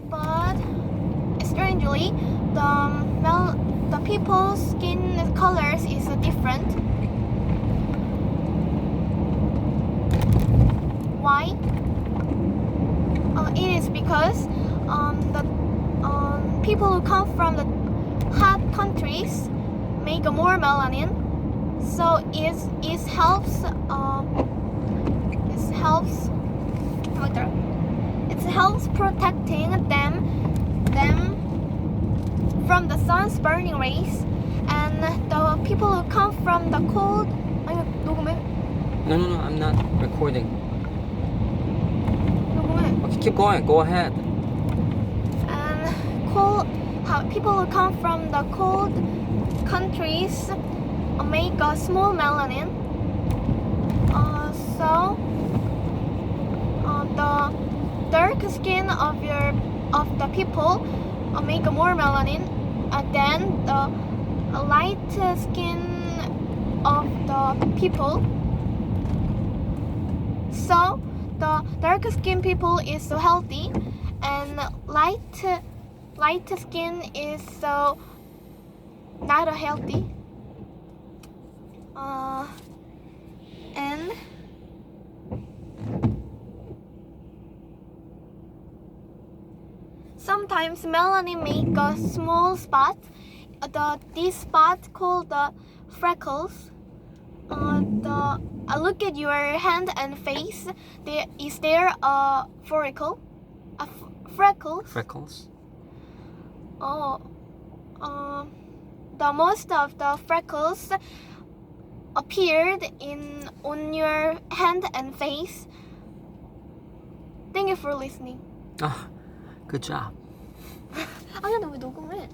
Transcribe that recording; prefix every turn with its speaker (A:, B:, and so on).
A: but strangely, the people's skin colors is different. Why? It is because the people who come from the hot countries make more melanin, so it helps protecting them from the sun's burning rays, and the people who come from the cold. 아니 녹음해.
B: No, I'm not recording.
A: 녹음해.
B: Okay, keep going. Go ahead.
A: And people who come from the cold countries make a small melanin. So the dark skin of the people make more melanin than the light skin of the people. So the dark skin people is so healthy, and light skin is so not healthy. And sometimes melanin make a small spot. This spot called the freckles. Look at your hand and face. Is there a freckle?
B: Freckles.
A: The most of the freckles appeared on your hand and face. Thank you for listening.
B: Ah, good job.
A: 근데 왜 녹음해?